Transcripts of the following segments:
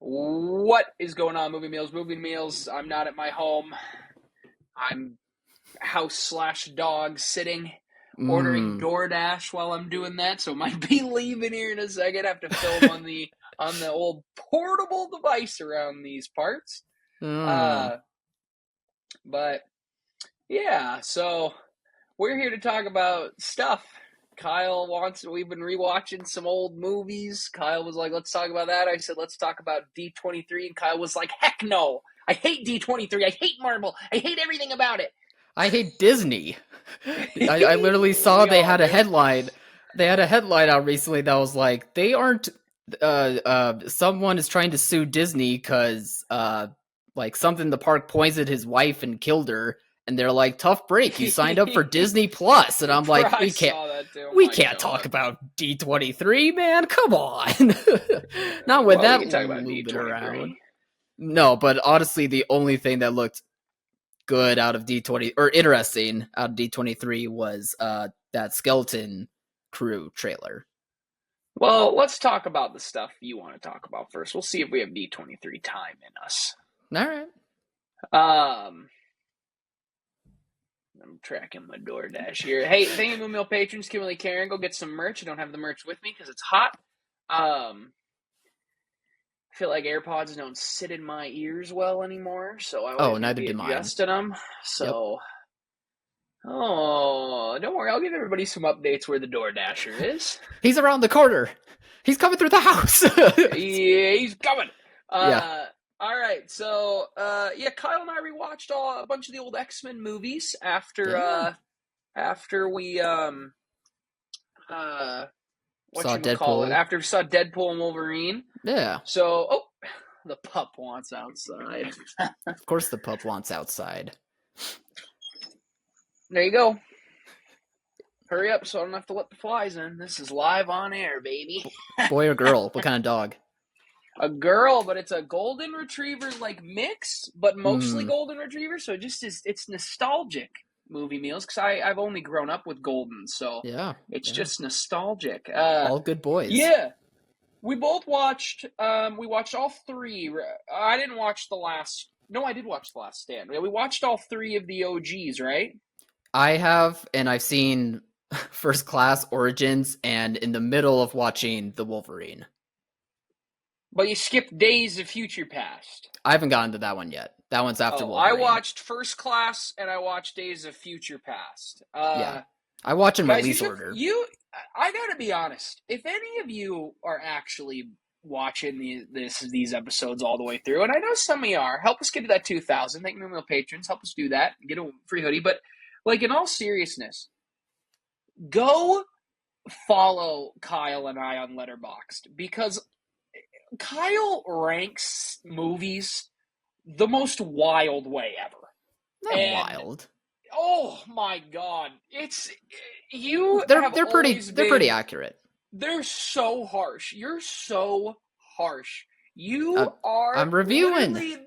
What is going on, Movie Meals? Movie Meals, I'm not at my home. I'm house/dog sitting, ordering Mm. Doordash while I'm doing that, so might be leaving here in a second. Have to film on the old portable device around these parts. Mm. But yeah, so we're here to talk about stuff. We've been rewatching some old movies. Kyle was like, let's talk about that. I said, let's talk about D23. And Kyle was like, heck no. I hate D23. I hate Marvel. I hate everything about it. I hate Disney. I literally saw they had a headline. They had a headline out recently that was like, they aren't. Someone is trying to sue Disney because like something the park poisoned his wife and killed her. And they're like, tough break. You signed up for Disney Plus, and I'm like, I saw that too. we can't talk about D23, man. Come on, not with that we can talk about moving D23. around. No, but honestly, the only thing that looked good out of D20 or interesting out of D23 was that Skeleton Crew trailer. Well, let's talk about the stuff you want to talk about first. We'll see if we have D23 time in us. All right. I'm tracking my DoorDash here. Hey, thank you, Moo Meal patrons. Kimberly, Karen, go get some merch. I don't have the merch with me because it's hot. I feel like AirPods don't sit in my ears well anymore, so I always neither did mine. adjusting them. So, don't worry, I'll give everybody some updates where the DoorDasher is. He's around the corner. He's coming through the house. Yeah, he's coming. Yeah. All right, so Kyle and I rewatched a bunch of the old X-Men movies after we saw Deadpool. After we saw Deadpool and Wolverine. Yeah. So, the pup wants outside. Of course, the pup wants outside. There you go. Hurry up, so I don't have to let the flies in. This is live on air, baby. Boy or girl? What kind of dog? A girl, but it's a golden retriever like mix, but mostly golden retriever. So it's nostalgic, Movie Meals, because I've only grown up with golden, so it's just nostalgic. All good boys. Yeah, we both watched. We watched all three. I didn't watch the last. No, I did watch The Last Stand. We watched all three of the OGs, right? I have, and I've seen First Class, Origins, and in the middle of watching The Wolverine. But you skipped Days of Future Past. I haven't gotten to that one yet. That one's after Wolverine. I watched First Class and I watched Days of Future Past. I watch in release order. I gotta be honest. If any of you are actually watching these episodes all the way through, and I know some of you are, help us get to that 2,000. Thank you, Moo patrons. Help us do that. Get a free hoodie. But like in all seriousness, go follow Kyle and I on Letterboxd, because Kyle ranks movies the most wild way ever. Not wild. Oh my god. They're pretty accurate. They're so harsh. You're so harsh. You are I'm reviewing.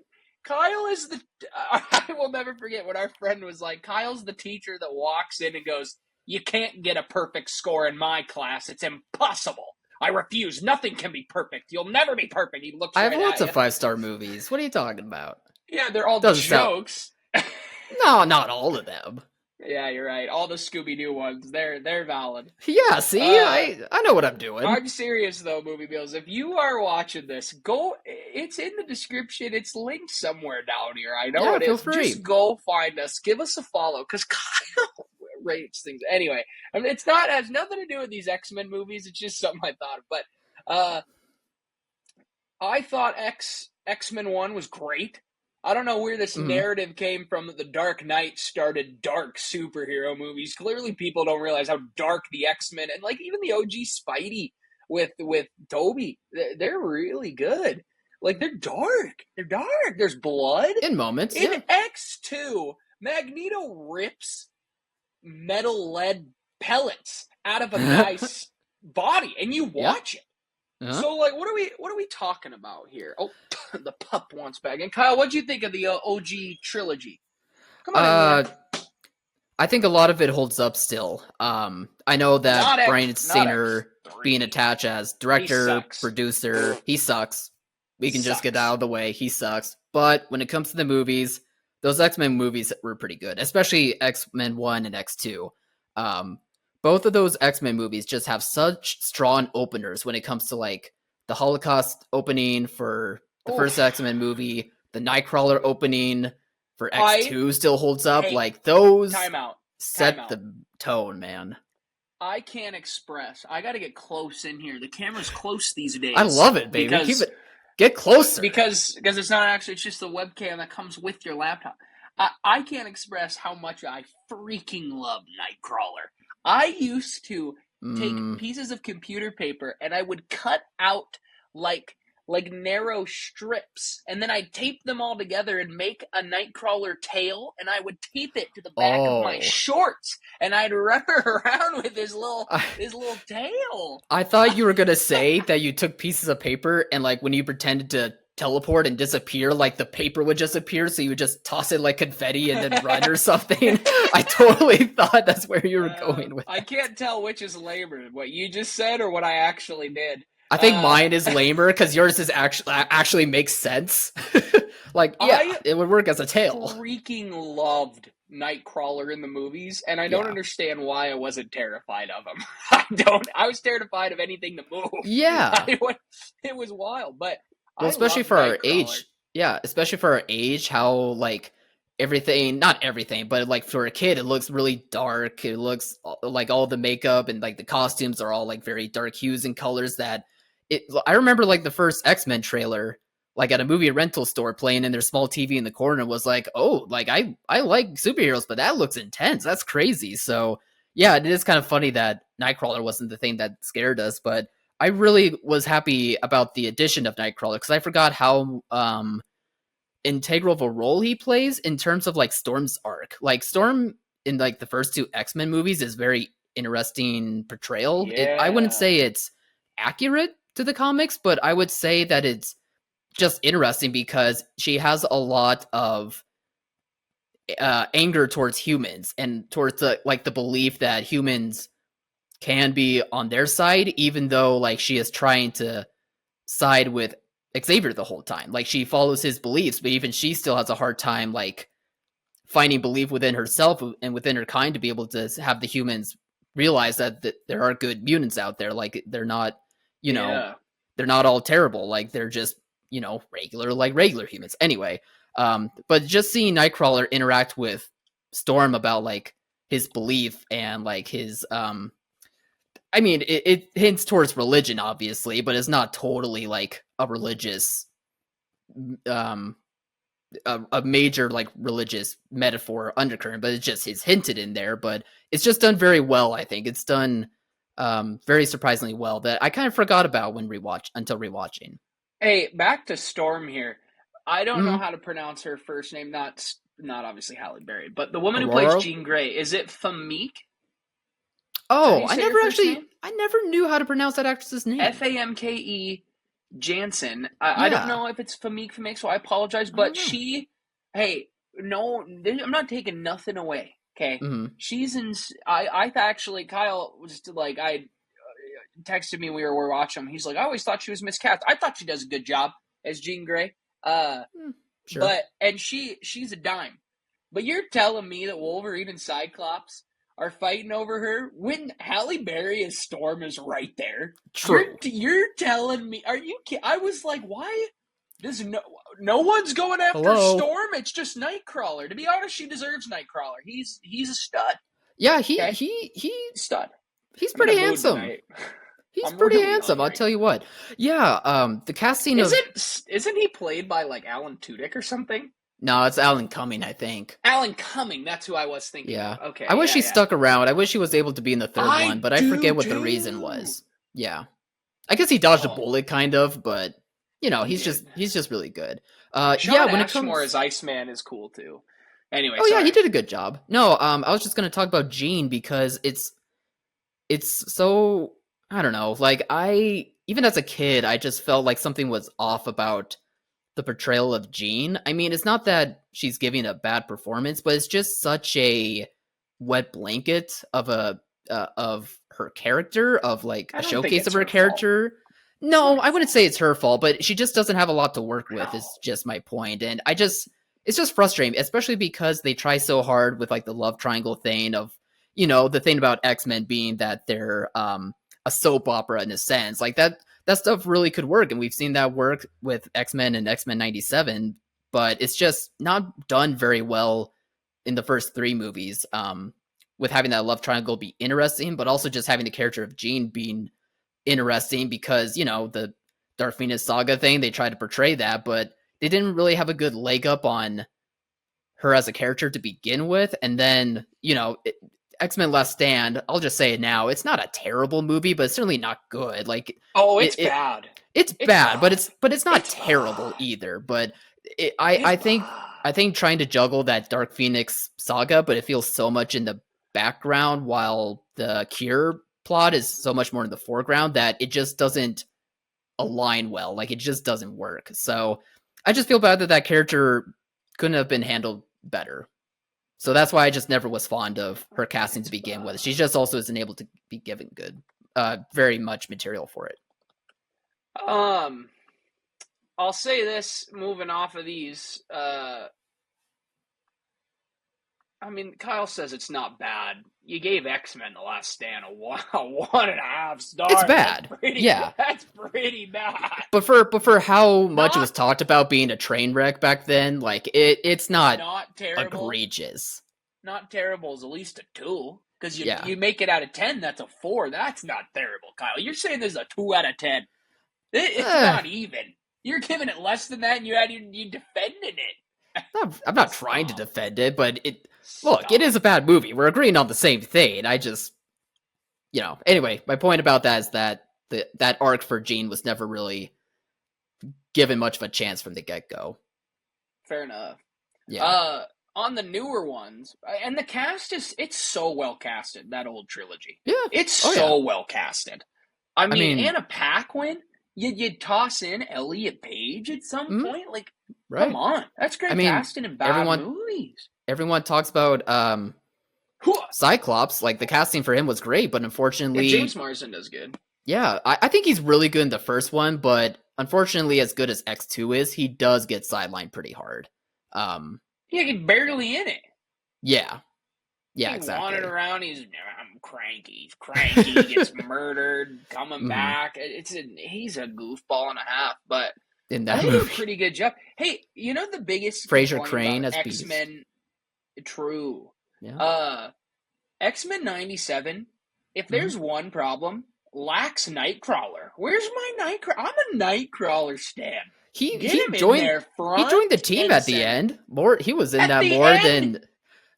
Kyle is I will never forget when our friend was like, Kyle's the teacher that walks in and goes, "You can't get a perfect score in my class. It's impossible. I refuse. Nothing can be perfect. You'll never be perfect." He looks right at you. I have lots of 5-star movies. What are you talking about? Yeah, they're all jokes. No, not all of them. Yeah, you're right. All the Scooby-Doo ones, they're valid. Yeah, see? I know what I'm doing. I'm serious, though, Movie Bills. If you are watching this, it's in the description. It's linked somewhere down here. I know it is. Free. Just go find us. Give us a follow, because Kyle rates things. Anyway, I mean, it has nothing to do with these X-Men movies. It's just something I thought of. But I thought X-Men 1 was great. I don't know where this narrative came from that the Dark Knight started dark superhero movies. Clearly people don't realize how dark the X-Men and like even the OG Spidey with Toby, they're really good. Like they're dark. They're dark. There's blood. In moments. In X2, Magneto rips metal lead pellets out of a guy's body and you watch it. Uh-huh. So, like, what are we talking about here? Oh, the pup wants back. And Kyle, what'd you think of the OG trilogy? Come on. I think a lot of it holds up still. I know that Bryan Singer being attached as director, producer, he sucks. We can just get sucks. out of the way. He sucks. But when it comes to the movies, those X-Men movies were pretty good, especially X-Men 1 and X2. Both of those X-Men movies just have such strong openers when it comes to like the Holocaust opening for the first X-Men movie, the Nightcrawler opening for X2 still holds up. Hey, like those set the tone, man. I can't express. I got to get close in here. The camera's close these days. I love it, baby. Keep it. Get closer. Because it's not actually, it's just the webcam that comes with your laptop. I can't express how much I freaking love Nightcrawler. I used to take pieces of computer paper and I would cut out like narrow strips, and then I'd tape them all together and make a Nightcrawler tail, and I would tape it to the back of my shorts, and I'd run around with his little tail. I thought you were gonna say that you took pieces of paper and like when you pretended to teleport and disappear, like the paper would just appear, so you would just toss it like confetti and then run or something. I totally thought that's where you were going with that. I can't tell which is lamer, what you just said or what I actually did. I think mine is lamer because yours is actually makes sense. Like, yeah, it would work as a tail. I freaking loved Nightcrawler in the movies, and I don't understand why I wasn't terrified of him. I was terrified of anything to move. Yeah. It was wild, but well, especially for our age. Yeah, especially for our age, how like everything, not everything, but like for a kid, it looks really dark. It looks like all the makeup and like the costumes are all like very dark hues and colors that I remember like the first X-Men trailer, like at a movie rental store playing in their small TV in the corner was like, oh, like I like superheroes, but that looks intense. That's crazy. So yeah, it is kind of funny that Nightcrawler wasn't the thing that scared us, but I really was happy about the addition of Nightcrawler because I forgot how integral of a role he plays in terms of like Storm's arc. Like Storm in like the first two X-Men movies is very interesting portrayal. Yeah. I wouldn't say it's accurate to the comics, but I would say that it's just interesting because she has a lot of anger towards humans and towards the belief that humans can be on their side, even though like she is trying to side with Xavier the whole time. Like she follows his beliefs, but even she still has a hard time like finding belief within herself and within her kind to be able to have the humans realize that there are good mutants out there. Like they're not, they're not all terrible. Like they're just, regular humans. Anyway, but just seeing Nightcrawler interact with Storm about like his belief and like his, I mean, it hints towards religion, obviously, but it's not totally like a religious, a major like religious metaphor undercurrent, but it's just it's hinted in there. But it's just done very well. I think it's done very surprisingly well that I kind of forgot about until rewatching. Hey, back to Storm here. I don't know how to pronounce her first name. Not obviously Halle Berry, but the woman who plays Jean Grey. Is it Famke? Oh, I never knew how to pronounce that actress's name. Famke Janssen. I don't know if it's Famke, so I apologize. But I'm not taking nothing away. Okay, she's in. I actually Kyle was like I texted me when we were watching him. He's like, I always thought she was miscast. I thought she does a good job as Jean Grey. Sure. But she's a dime. But you're telling me that Wolverine and Cyclops are fighting over her when Halle Berry as Storm is right there. True. You're telling me? Are you kidding? I was like, why? Does no one's going after Storm? It's just Nightcrawler. To be honest, she deserves Nightcrawler. He's a stud. Yeah, he stud. He's pretty handsome. He's pretty handsome, I'll tell you what. Yeah, the casting isn't he played by like Alan Tudyk or something? No, it's Alan Cumming, I think. Alan Cumming, that's who I was thinking. Yeah. Of. Okay. I wish he stuck around. I wish he was able to be in the third one, but I forget what the reason was. Yeah. I guess he dodged a bullet kind of, but he's just really good. Sean Ashmore as Iceman is cool too. Anyway, yeah, he did a good job. No, I was just going to talk about Jean because it's so, I don't know, like even as a kid, I just felt like something was off about the portrayal of Jean. I mean, it's not that she's giving a bad performance, but it's just such a wet blanket of her character, of like a showcase of her character. No, I wouldn't say it's her fault, but she just doesn't have a lot to work with, is just my point. And it's just frustrating, especially because they try so hard with like the love triangle thing of, the thing about X-Men being that they're a soap opera in a sense. Like that stuff really could work, and we've seen that work with X-Men and X-Men 97, but it's just not done very well in the first 3 movies. With having that love triangle be interesting, but also just having the character of Jean being interesting because, the Dark Phoenix saga thing, they tried to portray that, but they didn't really have a good leg up on her as a character to begin with. And then, X-Men Last Stand, I'll just say it now, it's not a terrible movie, but it's certainly not good. Like, it's bad. It's bad, but it's not terrible either. But I think trying to juggle that Dark Phoenix saga, but it feels so much in the background while the Cure plot is so much more in the foreground that it just doesn't align well. Like, it just doesn't work. So I just feel bad that character couldn't have been handled better. So that's why I just never was fond of her casting to begin with. She just also isn't able to be given good, very much material for it. I'll say this, moving off of these, Kyle says it's not bad. You gave X-Men The Last Stand a 1.5 stars. It's bad. That's pretty bad. But for how much it was talked about being a train wreck back then, like it's not terrible. Egregious. Not terrible is at least a 2. Because you make it out of 10, that's a 4. That's not terrible, Kyle. You're saying there's a 2 out of 10. It's not even. You're giving it less than that, and you're defending it. I'm not trying to defend it, but it is a bad movie. We're agreeing on the same thing. I just, anyway, my point about that is that that arc for Jean was never really given much of a chance from the get-go. Fair enough. Yeah. On the newer ones, and the cast it's so well casted, that old trilogy. Yeah. It's so well casted. I mean, Anna Paquin, you'd toss in Elliot Page at some point. Like, come on. That's great casting in bad movies. Everyone talks about Cyclops. Like, the casting for him was great, but unfortunately... James Marsden does good. Yeah, I think he's really good in the first one, but unfortunately, as good as X2 is, he does get sidelined pretty hard. He's barely in it. Yeah. Yeah, exactly. He's wandering around, I'm cranky. He's cranky, he gets murdered, coming back. He's a goofball and a half, but in that they movie. do a pretty good job. Hey, the biggest Fraser Crane as X-Men... True. Yeah. X-Men 97, if there's one problem, lacks Nightcrawler. Where's my Nightcrawler? I'm a Nightcrawler stan. He joined the team at the end. He was in that more than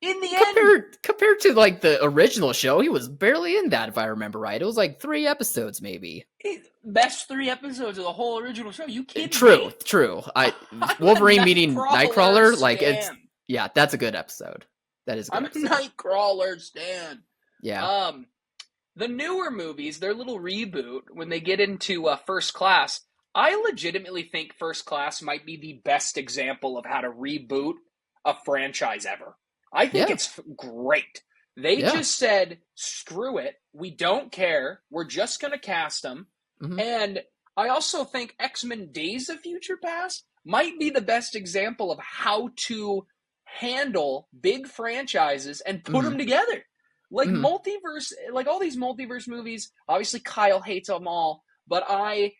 in the end compared to like the original show. He was barely in that, if I remember right. It was like 3 episodes, maybe. Best 3 episodes of the whole original show. You kidding me? True. Wolverine meeting Nightcrawler, like that's a good episode. That is. I'm a Nightcrawler stan. Yeah. The newer movies, their little reboot when they get into First Class. I legitimately think First Class might be the best example of how to reboot a franchise ever. I think it's great. They just said, screw it. We don't care. We're just going to cast them. Mm-hmm. And I also think X-Men Days of Future Past might be the best example of how to handle big franchises and put them together. Like multiverse, like all these multiverse movies, obviously Kyle hates them all, but I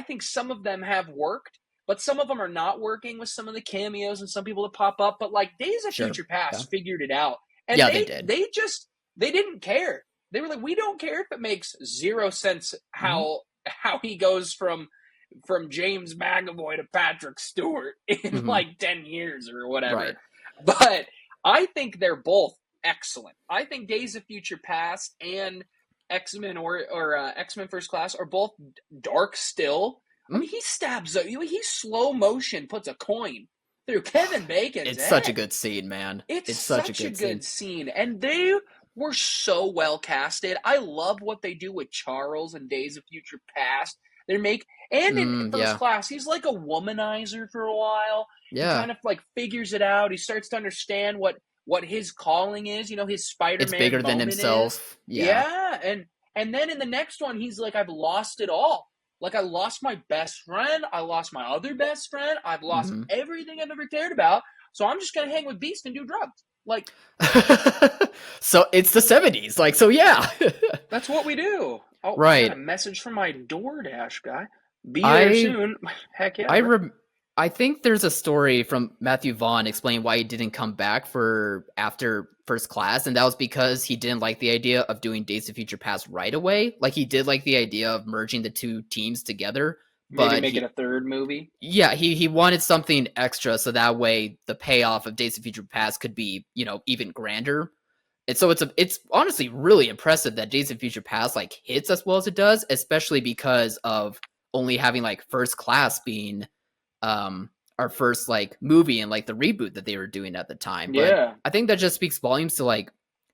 think some of them have worked, but some of them are not working with some of the cameos and some people that pop up. But like Days of Future Past figured it out. And they did. They didn't care. They were like, we don't care if it makes 0 sense how he goes from James McAvoy to Patrick Stewart in like 10 years or whatever. Right. But I think they're both excellent. I think Days of Future Past and X-Men or X-Men First Class are both dark still. I mean, he slow motion puts a coin through Kevin Bacon's It's head. such a good scene, man. It's such a good scene. And they were so well casted. I love what they do with Charles in Days of Future Past. In First Class, he's like a womanizer for a while. Yeah. He kind of like figures it out. He starts to understand what his calling is, his Spider-Man It's bigger than himself. Yeah. And then in the next one, he's like, I've lost it all. Like, I lost my best friend. I lost my other best friend. I've lost Mm-hmm. everything I've ever cared about. So I'm just going to hang with Beast and do drugs. Like, So it's the 70s. Like, so yeah. that's what we do. Oh, I got a Right. message from my Doordash guy. Be there I soon. Heck yeah, I bro. rem- I think there's a story from Matthew Vaughn explaining why he didn't come back for after First Class, and that was because he didn't like the idea of doing Days of Future Past right away. Like, he did like the idea of merging the two teams together, Maybe but make it a third movie. he wanted something extra so that way the payoff of Days of Future Past could be, even grander. And so it's honestly really impressive that Days of Future Past like hits as well as it does, especially because of only having like First Class being our first like movie and like the reboot that they were doing at the time. But Yeah. I think that just speaks volumes to like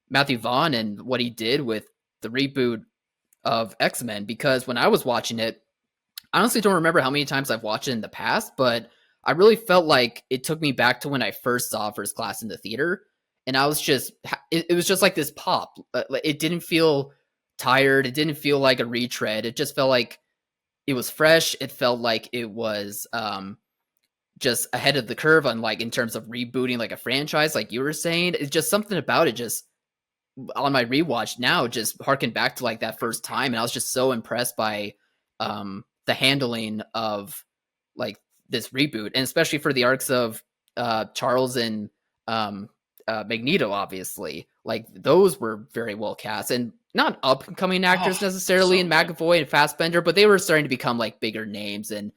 Matthew Vaughn and what he did with the reboot of X-Men, because when I was watching it, I honestly don't remember how many times I've watched it in the past, but I really felt like it took me back to when I first saw First Class in the theater, and I was just it was just like this pop. It didn't feel tired. It didn't feel like a retread. It just felt like it was fresh. It felt like it was just ahead of the curve on like in terms of rebooting like a franchise, like you were saying. It's just something about it just on my rewatch now just harken back to like that first time, and I was just so impressed by the handling of like this reboot, and especially for the arcs of Charles and Magneto. Obviously, like those were very well cast and not up and coming actors Oh, necessarily so in good. McAvoy and Fassbender, but they were starting to become like bigger names, and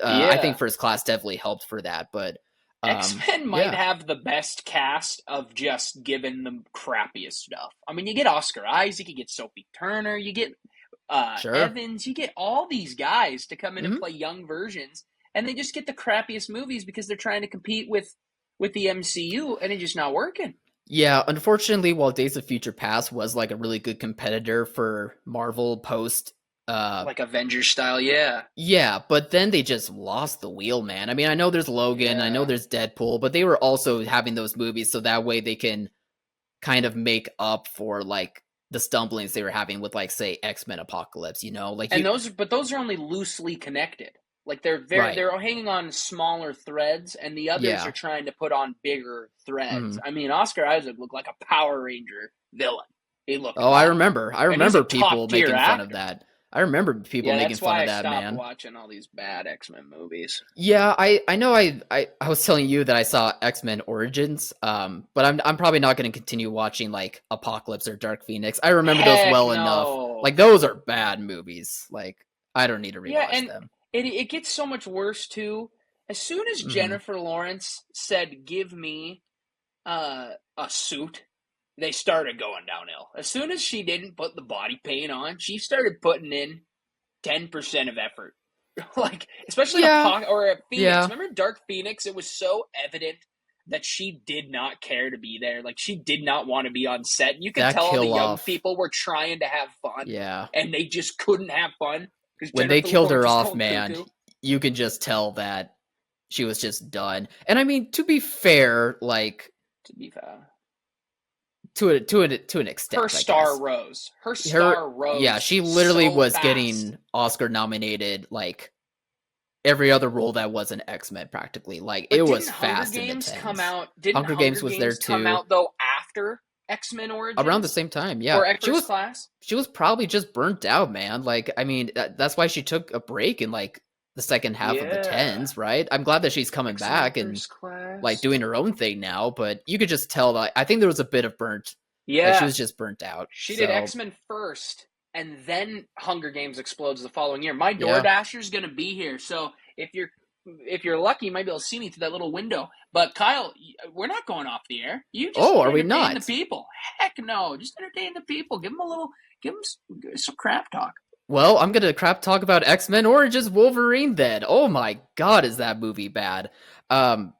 I think Yeah. First Class definitely helped for that. But X-Men might yeah, have the best cast of just giving the crappiest stuff. I mean, you get Oscar Isaac, you get Sophie Turner, you get sure. Evans, you get all these guys to come in and Mm-hmm. play young versions, and they just get the crappiest movies because they're trying to compete with the MCU, and it's just not working. Yeah, unfortunately, while Days of Future Past was like a really good competitor for Marvel post, Like Avengers style, yeah. yeah, but then they just lost the wheel, man. I mean, I know there's Logan, I know Yeah. there's Deadpool, but they were also having those movies so that way they can kind of make up for like the stumblings they were having with like say X-Men Apocalypse, like And you those are only loosely connected. Like right. they're hanging on smaller threads, and the others are Yeah. trying to put on bigger threads. Mhm. I mean, Oscar Isaac looked like a Power Ranger villain. He looked Oh, I awful, remember. I and he's a remember top people tier making fun of actor. that. I remember people Yeah, making that's fun why of I that, stopped man. watching all these bad X-Men movies. Yeah, I know I was telling you that I saw X-Men Origins, but I'm probably not going to continue watching like Apocalypse or Dark Phoenix. I remember those Heck well enough. no. Like those are bad movies. Like I don't need to Yeah, rewatch and them. it gets so much worse too. As soon as Mhm. Jennifer Lawrence said, "Give me a suit," they started going downhill. As soon as she didn't put the body paint on, she started putting in 10% of effort. Like, especially in Yeah. or a Phoenix. Yeah. Remember Dark Phoenix? It was so evident that she did not care to be there. Like, she did not want to be on set. And you could That tell all the kill young off. people were trying to have fun, Yeah. and they just couldn't have fun because When they Jennifer killed Lawrence her was off, going man, cuckoo. you can just tell that she was just done. And I mean, to be fair, like To be fair, to an her extent, I star guess. rose. Her Her star Yeah, rose she literally so was fast. getting Oscar nominated like every other role that was an X-Men practically. Like it But was fast in the tens. Didn't Hunger Games Hunger was there Games come too. out though after X-Men Around the Origins same time, yeah. or X First Class? She was probably just burnt out, man. Like I mean, that's why she took a break in like the second half of the Yeah. tens, right? I'm glad that she's coming X-Men back and First like Class. doing her own thing now, but you could just tell that I think there was a bit of burnt like she Yeah. was just burnt out. She did So, X-Men first and then Hunger Games explodes the following year. My yeah. DoorDasher's going to be here. So if you're lucky, you might be able to see me through that little window. But Kyle, we're not going off the air. You just Oh, you are we entertain the not? people. Heck no, just entertain the people. Give them some crap talk. Well, I'm gonna crap talk about X-Men Origins Wolverine then. Oh my god, is that movie bad? Um,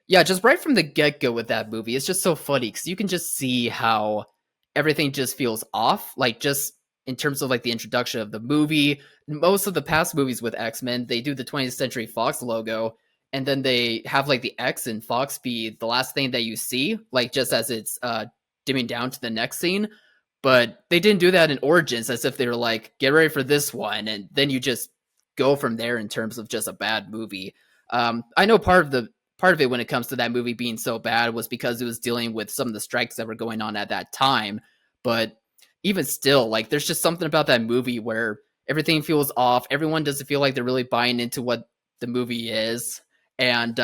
yeah, just right from the get-go with that movie, it's just so funny because you can just see how everything just feels off. Like just in terms of like the introduction of the movie, most of the past movies with X-Men, they do the 20th Century Fox logo, and then they have like the X and Fox be the last thing that you see, like just as it's dimming down to the next scene. But they didn't do that in Origins, as if they were like, get ready for this one, and then you just go from there in terms of just a bad movie. I know part of it when it comes to that movie being so bad was because it was dealing with some of the strikes that were going on at that time. But even still, like, there's just something about that movie where everything feels off. Everyone doesn't feel like they're really buying into what the movie is. And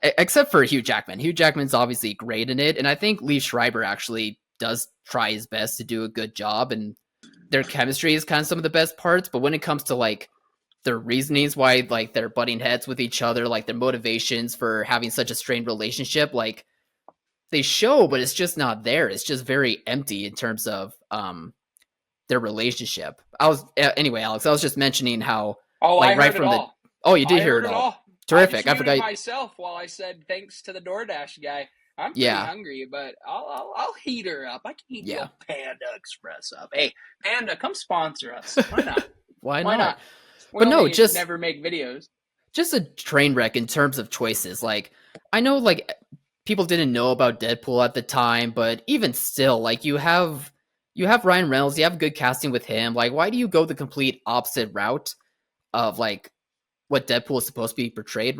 except for Hugh Jackman. Hugh Jackman's obviously great in it. And I think Lee Schreiber actually does try his best to do a good job. And their chemistry is kind of some of the best parts. But when it comes to like their reasonings why like they're butting heads with each other, like their motivations for having such a strained relationship, like they show, but it's just not there. It's just very empty in terms of their relationship. Anyway, Alex, I was just mentioning how I heard it all. Oh, you did I hear heard it it all. all. Terrific. I forgot myself while I said thanks to the Doordash guy. I'm pretty hungry, but I'll heat her up. I can heat your Panda Express up. Hey, Panda, come sponsor us. Why not? Why not? But no, just never make videos. Just a train wreck in terms of choices. Like, I know, like, people didn't know about Deadpool at the time, but even still, like, you have Ryan Reynolds, you have good casting with him. Like, why do you go the complete opposite route of like what Deadpool is supposed to be portrayed?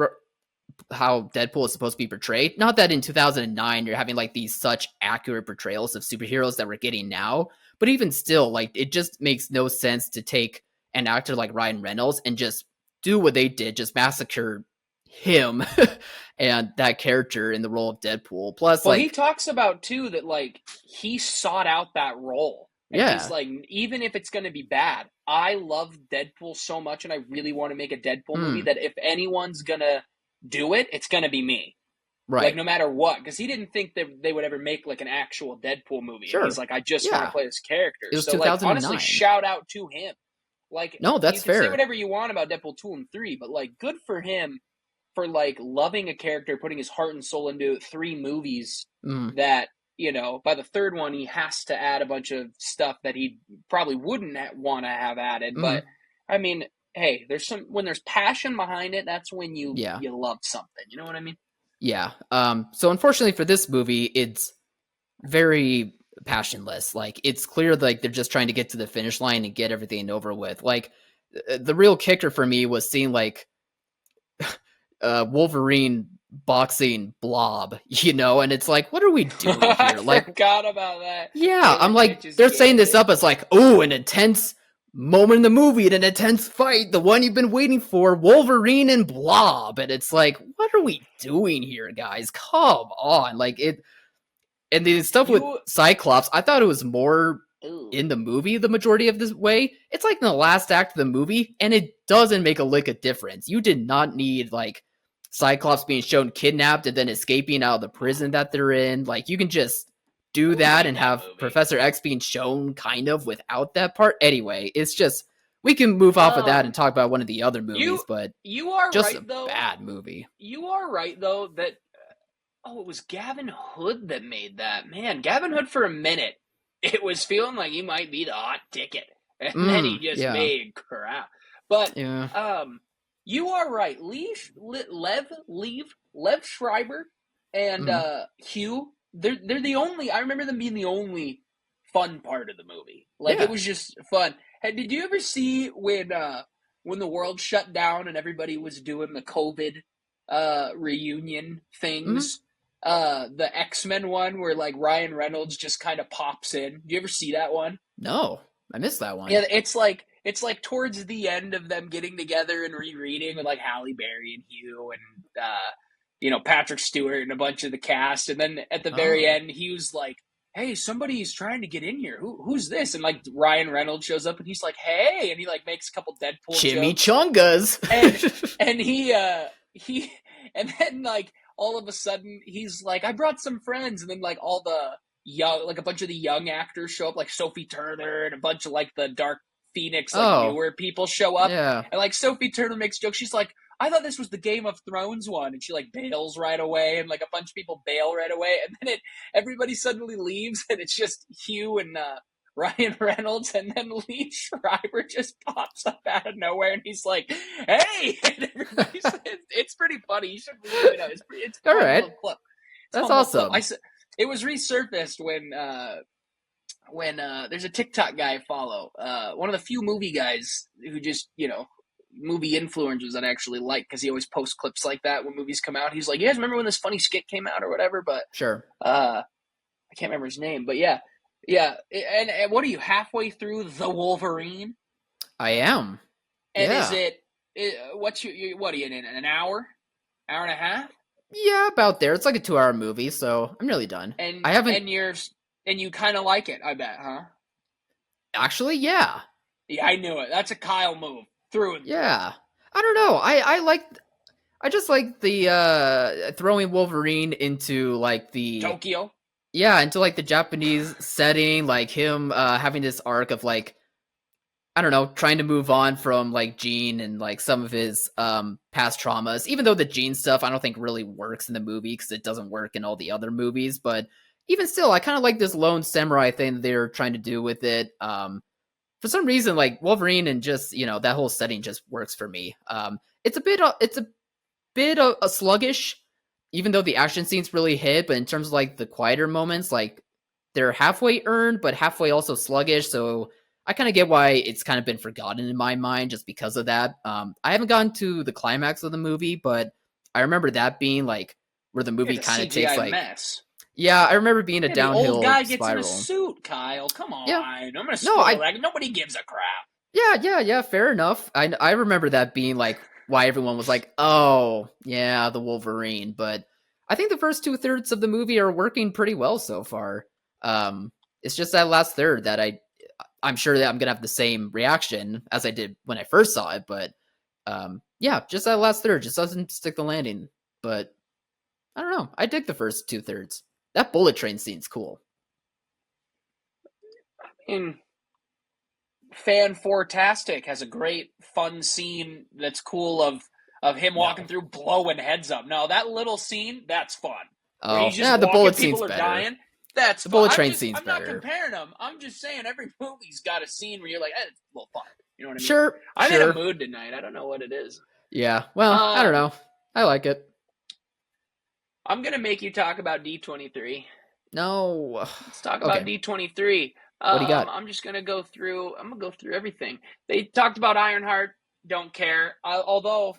How Deadpool is supposed to be portrayed? Not that in 2009 you're having like these such accurate portrayals of superheroes that we're getting now, but even still, like, it just makes no sense to take an actor like Ryan Reynolds and just do what they did, just massacre him and that character in the role of Deadpool. Plus, well, like, he talks about too that like he sought out that role. And he's like, even if it's going to be bad, I love Deadpool so much, and I really want to make a Deadpool movie that if anyone's going to do it, it's going to be me. Right. Like, no matter what. Because he didn't think that they would ever make, like, an actual Deadpool movie. Sure. And he's like, I just want to play this character. It was so, 2009. like, honestly, shout out to him. Like, no, that's fair. You can say whatever you want about Deadpool 2 and 3, but, like, good for him for, like, loving a character, putting his heart and soul into 3 movies that, you know, by the 3rd one, he has to add a bunch of stuff that he probably wouldn't want to have added. But, I mean, hey, when there's passion behind it, that's when you love something. You know what I mean? Yeah. So unfortunately for this movie, it's very passionless. Like, it's clear like they're just trying to get to the finish line and get everything over with. Like, the real kicker for me was seeing like Wolverine boxing Blob, you know, and it's like, what are we doing here? I forgot about that. Yeah, I'm like, they're saying this up as like, oh, an intense moment in the movie, an intense fight, the one you've been waiting for, Wolverine and Blob. And it's like, what are we doing here, guys? Come on. Like, it, and the stuff with Cyclops, I thought it was more in the movie the majority of this way. It's like in the last act of the movie, and it doesn't make a lick of difference. You did not need like Cyclops being shown kidnapped and then escaping out of the prison that they're in. Like, you can just do that and have Professor X being shown kind of without that part. Anyway, it's just, we can move off of that and talk about one of the other movies, but you are just right, though. Bad movie. You are right, though, that it was Gavin Hood that made that. Man, Gavin Hood for a minute, it was feeling like he might be the hot ticket. And then he just made crap. But you are right. Lev Schreiber and Hugh, they're the only, I remember them being the only fun part of the movie. Like, it was just fun. Hey, did you ever see when the world shut down and everybody was doing the COVID reunion things? The X-Men one where like Ryan Reynolds just kind of pops in. Do you ever see that one? No, I missed that one. Yeah, it's like towards the end of them getting together and rereading with like Halle Berry and Hugh and Patrick Stewart and a bunch of the cast, and then at the very end he was like, hey, somebody's trying to get in here. Who's this? And like Ryan Reynolds shows up and he's like, hey, and he like makes a couple Deadpool chimichangas jokes. and he and then like all of a sudden he's like, I brought some friends, and then like all the young, like a bunch of the young actors show up, like Sophie Turner and a bunch of like the Dark Phoenix, like newer people show up. Yeah. And like Sophie Turner makes jokes. She's like, I thought this was the Game of Thrones one, and she like bails right away, and like a bunch of people bail right away, and then everybody suddenly leaves, and it's just Hugh and Ryan Reynolds, and then Lee Schreiber just pops up out of nowhere, and he's like, "Hey!" And everybody's, it's pretty funny. You should really know. It's all right. Clip. That's awesome. It was resurfaced when there's a TikTok guy I follow, one of the few movie guys who just movie influencers that I actually like because he always posts clips like that when movies come out. He's like, "You guys remember when this funny skit came out or whatever?" But Sure. I can't remember his name. But yeah. And what are you halfway through The Wolverine? I am. And yeah. What are you in an hour and a half? Yeah, about there. It's like a 2-hour movie, so I'm nearly done. And I haven't. And you kind of like it, I bet, huh? Actually, yeah. Yeah, I knew it. That's a Kyle move through and through. Yeah. I don't know. I just like the throwing Wolverine into like the Tokyo. Yeah, into like the Japanese setting, like him having this arc of like, I don't know, trying to move on from like Gene and like some of his past traumas. Even though the Gene stuff I don't think really works in the movie because it doesn't work in all the other movies, but even still, I kind of like this lone samurai thing that they're trying to do with it. For some reason, like Wolverine and just that whole setting just works for me. It's a bit sluggish, even though the action scenes really hit. But in terms of like the quieter moments, like they're halfway earned, but halfway also sluggish. So I kind of get why it's kind of been forgotten in my mind just because of that. I haven't gotten to the climax of the movie, but I remember that being like where the movie kind of takes like mess. Yeah, I remember being a downhill the old guy gets spiral. in a suit, Kyle. Come on, yeah. I'm gonna spoil that. Nobody gives a crap. Yeah. Fair enough. I remember that being like why everyone was like, "Oh, yeah, the Wolverine." But I think the first 2/3 of the movie are working pretty well so far. It's just that last third that I'm sure that I'm gonna have the same reaction as I did when I first saw it. But yeah, just that last third just doesn't stick the landing. But I don't know. I dig the first 2/3. That bullet train scene's cool. Fan-Fortastic has a great, fun scene that's cool of him walking through, blowing heads up. No, that little scene, that's fun. Oh, yeah, the bullet scene's better. Dying. That's the bullet train scene's better. I'm not comparing them. I'm just saying every movie's got a scene where you're like, it's a little fun. You know what I mean? Sure. I'm in a mood tonight. I don't know what it is. Yeah, well, I don't know. I like it. I'm going to make you talk about D23. No. Let's talk about D23. What do you got? I'm just going to go through everything. They talked about Ironheart. Don't care. Although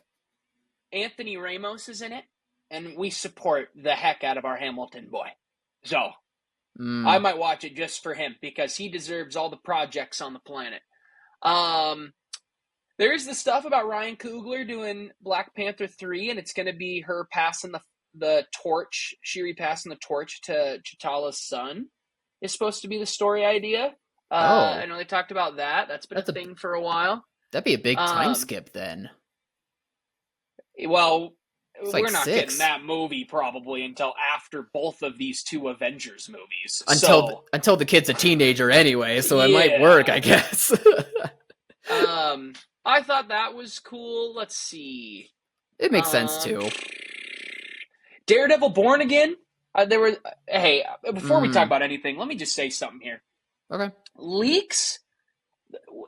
Anthony Ramos is in it, and we support the heck out of our Hamilton boy. So I might watch it just for him because he deserves all the projects on the planet. There's the stuff about Ryan Coogler doing Black Panther 3, and it's going to be her passing the torch, Shiri passing the torch to T'Challa's son is supposed to be the story idea. I know they talked about that. That's been a thing for a while. That'd be a big time skip then. Well, like we're not 6. getting that movie probably until after both of these two Avengers movies. Until the kid's a teenager anyway, so it might work, I guess. I thought that was cool. Let's see. It makes sense too. Daredevil Born Again. Hey, before we talk about anything, let me just say something here. Okay. Leaks.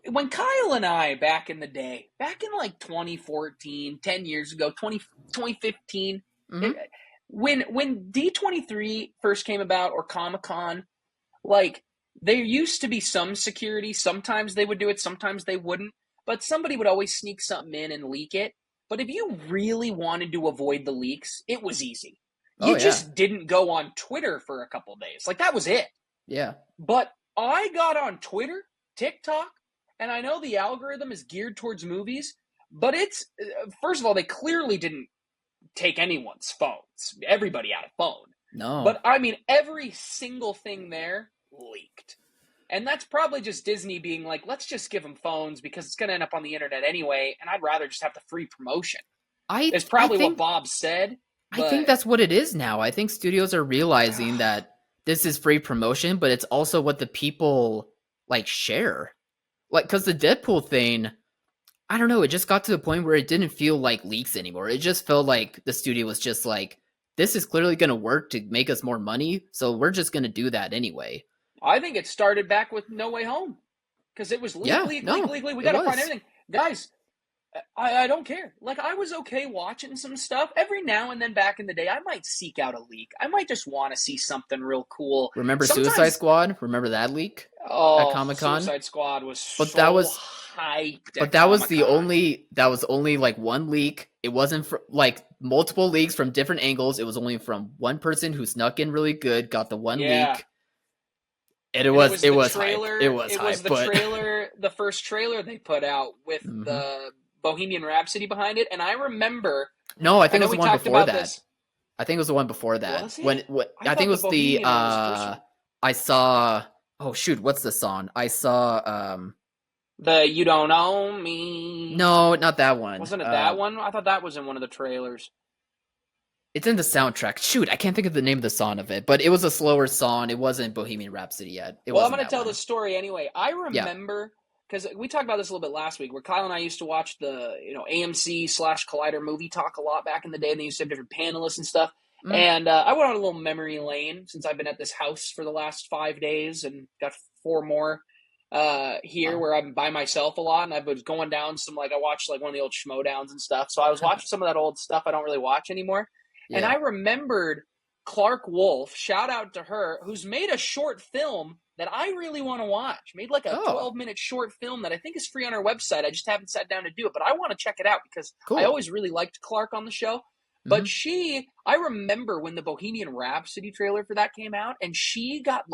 When Kyle and I, back in the day, back in like 2014, 10 years ago, 2015, when D23 first came about or Comic-Con, like there used to be some security. Sometimes they would do it, sometimes they wouldn't. But somebody would always sneak something in and leak it. But if you really wanted to avoid the leaks, it was easy. You just didn't go on Twitter for a couple days. Like, that was it. Yeah. But I got on Twitter, TikTok, and I know the algorithm is geared towards movies, but it's, first of all, they clearly didn't take anyone's phones. Everybody had a phone. No. But, I mean, every single thing there leaked. And that's probably just Disney being like, let's just give them phones because it's going to end up on the internet anyway, and I'd rather just have the free promotion. It's probably what Bob said. I think that's what it is now. I think studios are realizing that this is free promotion, but it's also what the people, like, share. Like, because the Deadpool thing, I don't know, it just got to the point where it didn't feel like leaks anymore. It just felt like the studio was just like, this is clearly going to work to make us more money, so we're just going to do that anyway. I think it started back with No Way Home. Because it was leak. We got to find everything. Guys, I don't care. Like, I was okay watching some stuff. Every now and then back in the day, I might seek out a leak. I might just want to see something real cool. Remember Suicide Sometimes, Squad? Remember that leak at oh, Comic-Con? Suicide Squad was But that so was hyped but at that was Comic the Con. only that was only like one leak. It wasn't like multiple leaks from different angles. It was only from one person who snuck in really good, got the one Yeah. leak. And And it was it the was hype. trailer. It was It was hype, the but trailer, the first trailer they put out with Mhm. the Bohemian Rhapsody behind it. And I remember, No, I I think it know was the we one talked before about that. this. I think it was the one before that. Was it? When I I think it thought the was the Bohemian one was the first one. I saw oh shoot, what's the song? I saw The You Don't Own Me. no, not that one. Wasn't it that one? I thought that was in one of the trailers. It's in the soundtrack. Shoot, I can't think of the name of the song of it, but it was a slower song. It wasn't Bohemian Rhapsody yet. It Well, I'm wasn't going to that tell the one. story anyway. I Yeah. remember, because we talked about this a little bit last week, where Kyle and I used to watch the AMC/Collider movie talk a lot back in the day, and they used to have different panelists and stuff. Mm. And I went on a little memory lane since I've been at this house for the last 5 days and got 4 more here where I'm by myself a lot. And I was going down some, I watched one of the old Schmoedowns and stuff. So I was watching some of that old stuff I don't really watch anymore. And Yeah. I remembered Clark Wolf, shout out to her, who's made a short film that I really want to watch. Made like a 12-minute short film that I think is free on our website. I just haven't sat down to do it, but I want to check it out because I always really liked Clark on the show. But I remember when the Bohemian Rhapsody trailer for that came out, and she got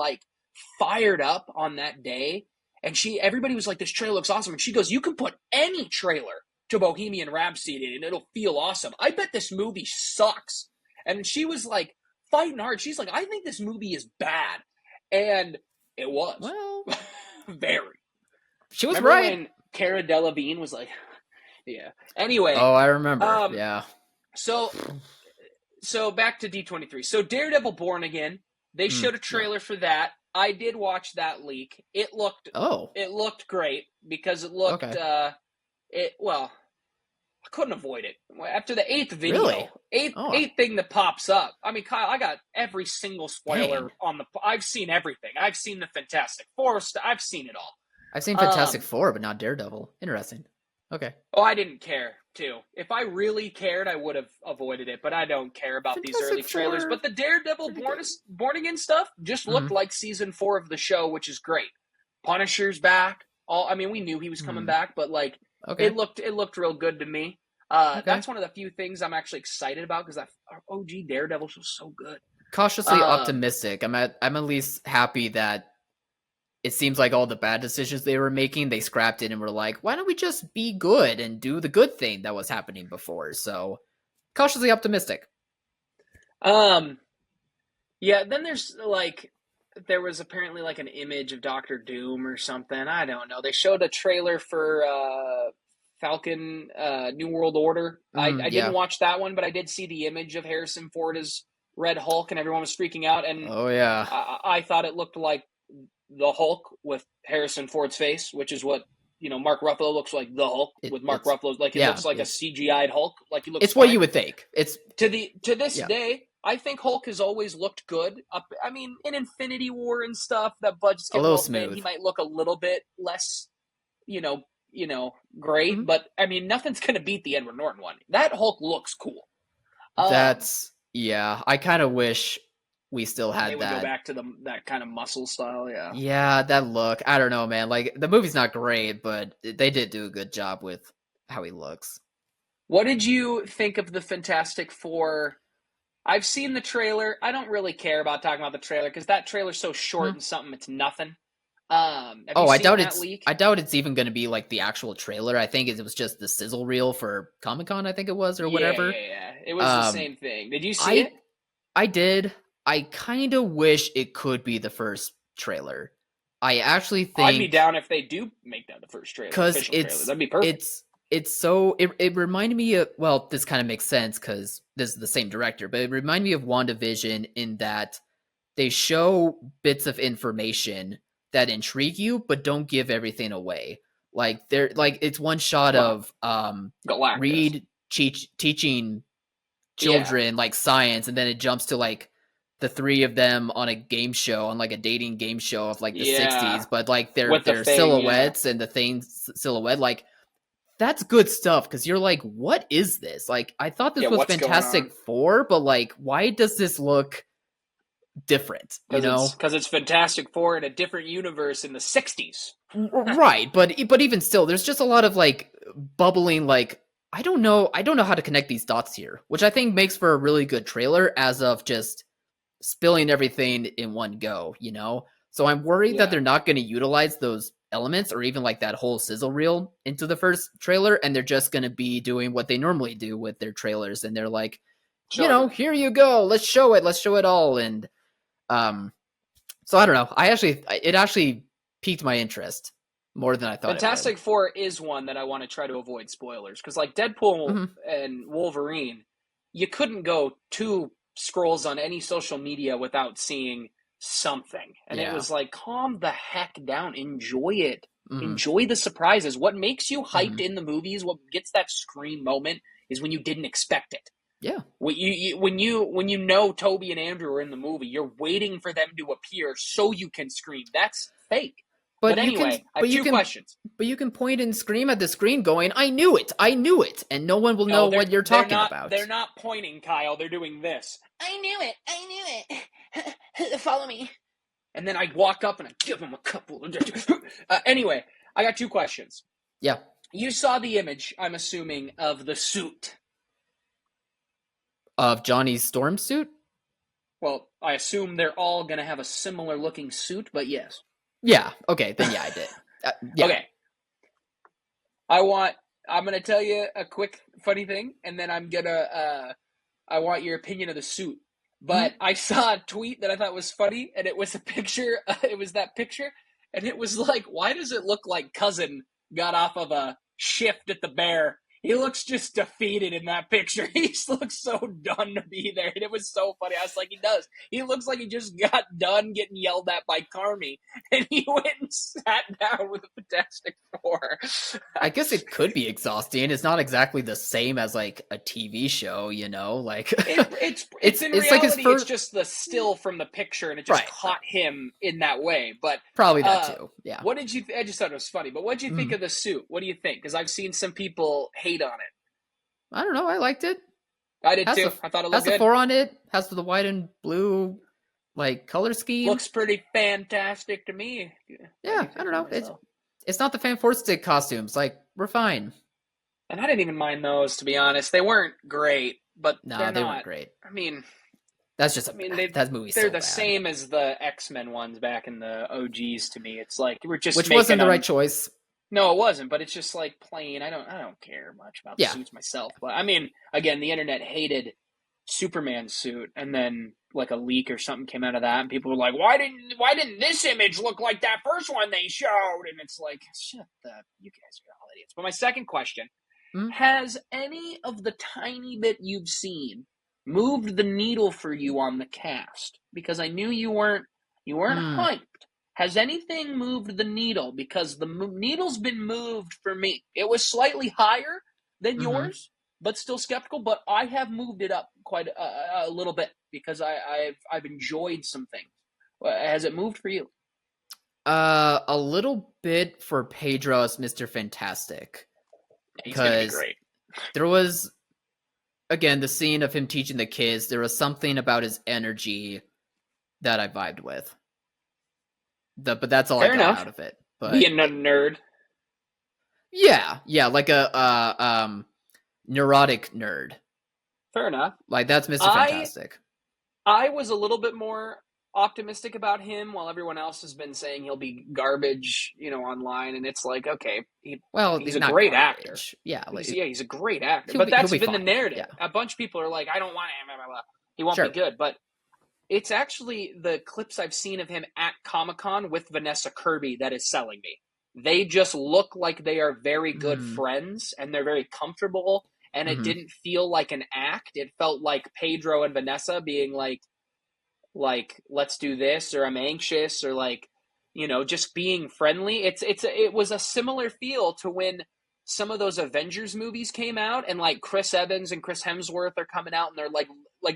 fired up on that day. And everybody was like, this trailer looks awesome. And she goes, you can put any trailer to Bohemian Rhapsody and it'll feel awesome. I bet this movie sucks. And she was fighting hard. She's like, I think this movie is bad. And it was. Well, very. She was remember right. When Cara Delevingne was like, yeah. Anyway. Oh, I remember. Yeah. So back to D23. So Daredevil Born Again, they showed a trailer for that. I did watch that leak. It looked great because it looked I couldn't avoid it. After the 8th video, really? eighth thing that pops up. I mean, Kyle, I got every single spoiler on the. I've seen everything. I've seen the Fantastic Four. I've seen it all. I've seen Fantastic Four, but not Daredevil. Interesting. Okay. Oh, I didn't care too. If I really cared, I would have avoided it. But I don't care about these early trailers. But the Daredevil Born Again stuff just looked like season 4 of the show, which is great. Punisher's back. We knew he was coming back, but it looked real good to me. That's one of the few things I'm actually excited about because that OG Daredevil was so good. Cautiously optimistic. I'm at least happy that it seems like all the bad decisions they were making, they scrapped it and were like, why don't we just be good and do the good thing that was happening before? So, cautiously optimistic. Yeah, then there's there was apparently an image of Doctor Doom or something. I don't know. They showed a trailer for Falcon New World Order. I didn't watch that one, but I did see the image of Harrison Ford as Red Hulk, and everyone was freaking out. And I thought it looked like the Hulk with Harrison Ford's face, which is what Mark Ruffalo looks like. The Hulk with Mark Ruffalo's it looks like a CGI'd Hulk. He looks. It's fine. What you would think. It's to this day. I think Hulk has always looked good. In Infinity War and stuff, that budget's getting a little smooth. He might look a little bit less, great. But nothing's gonna beat the Edward Norton one. That Hulk looks cool. I kind of wish we still had that. They would go back to that kind of muscle style. Yeah. Yeah, that look. I don't know, man. The movie's not great, but they did do a good job with how he looks. What did you think of the Fantastic Four? I've seen the trailer. I don't really care about talking about the trailer because that trailer's so short and something. It's nothing. I doubt it's even going to be the actual trailer. I think it was just the sizzle reel for Comic-Con. I think it was or whatever. Yeah. It was the same thing. Did you see it? I did. I kind of wish it could be the first trailer. I actually think I'd be down if they do make that the first trailer. Because that'd be perfect. It reminded me of, well, this kind of makes sense because this is the same director, but it reminded me of WandaVision in that they show bits of information that intrigue you, but don't give everything away. It's one shot of Reed teaching children science, and then it jumps to the 3 of them on a game show, on a dating game show of the 60s, but their silhouettes and the things silhouette that's good stuff because you're like, what is this? Like, I thought this was what's going Fantastic on? Four, but like, why does this look different? You know, Because it's Fantastic Four in a different universe in the '60s. right? But even still, there's just a lot of like bubbling. Like, I don't know how to connect these dots here, which I think makes for a really good trailer. As of just spilling everything in one go, you know. So I'm worried that they're not going to utilize those elements or even like that whole sizzle reel into the first trailer, and they're just going to be doing what they normally do with their trailers, and they're like, you know, here you go, let's show it all. And so I don't know, it actually piqued my interest more than I thought. Fantastic Four is one that I want to try to avoid spoilers, because like Deadpool and Wolverine, you couldn't go 2 scrolls on any social media without seeing something, and it was like, calm the heck down, enjoy it. Enjoy the surprises. What makes you hyped in the movies, what gets that scream moment, is when you didn't expect it. When you know Toby and Andrew are in the movie, you're waiting for them to appear so you can scream. That's fake. But anyway, I have 2 questions. But you can point and scream at the screen going, I knew it, and no one will know what you're talking about. They're not pointing, Kyle. They're doing this. I knew it. Follow me. And then I walk up and I give them a couple. Anyway, I got 2 questions. Yeah. You saw the image, I'm assuming, of the suit. Of Johnny's storm suit? Well, I assume they're all going to have a similar looking suit, but yes. Yeah, okay, then yeah, I did. Okay. I'm going to tell you a quick funny thing, and then I want your opinion of the suit. But I saw a tweet that I thought was funny, and it was a picture, and it was like, why does it look like Cousin got off of a shift at the Bear? He looks just defeated in that picture. He looks so done to be there. And it was so funny. I was like, he does. He looks like he just got done getting yelled at by Carmy. And he went and sat down with the Fantastic Four. I guess it could be exhausting. It's not exactly the same as like a TV show, you know? Like it's in reality, like it's just the still from the picture, and it just caught him in that way. But probably that too. Yeah. What did you I just thought it was funny, but what did you think of the suit? What do you think? Because I've seen some people hate on it. I don't know. I liked it. I did too. I thought it looked good. Has the 4 on it. Has the white and blue like color scheme. Looks pretty fantastic to me. Yeah, I don't know. It's not the Fantastic costumes. Like, we're fine. And I didn't even mind those, to be honest. They weren't great, but they weren't great. I mean, that's just that movie's they're so the bad. Same as the X-Men ones back in the OGs to me. It's like we're just which wasn't the right choice. No, it wasn't, but it's just like plain. I don't care much about the suits myself. But I mean, again, the internet hated Superman's suit, and then like a leak or something came out of that, and people were like, why didn't this image look like that first one they showed? And it's like, shut up, you guys are all idiots. But my second question, has any of the tiny bit you've seen moved the needle for you on the cast? Because I knew you weren't hyped. Has anything moved the needle? Because the needle's been moved for me. It was slightly higher than yours, but still skeptical. But I have moved it up quite a little bit because I've enjoyed some things. Has it moved for you? A little bit for Pedro as Mr. Fantastic. He's gonna be great. There was, again, the scene of him teaching the kids. There was something about his energy that I vibed with. But that's all I got out of it. But being a nerd. Yeah, like a neurotic nerd. Fair enough. Like, that's Mr. Fantastic. I was a little bit more optimistic about him, while everyone else has been saying he'll be garbage, online, and it's like, okay, he's a great actor. Yeah, he's a great actor. But that's been the narrative. Yeah. A bunch of people are like, I don't want him, blah, blah, blah. He won't be good, but it's actually the clips I've seen of him at Comic-Con with Vanessa Kirby that is selling me. They just look like they are very good friends, and they're very comfortable, and it didn't feel like an act. It felt like Pedro and Vanessa being like, let's do this, or I'm anxious, or like, just being friendly. It was a similar feel to when some of those Avengers movies came out, and like Chris Evans and Chris Hemsworth are coming out, and they're like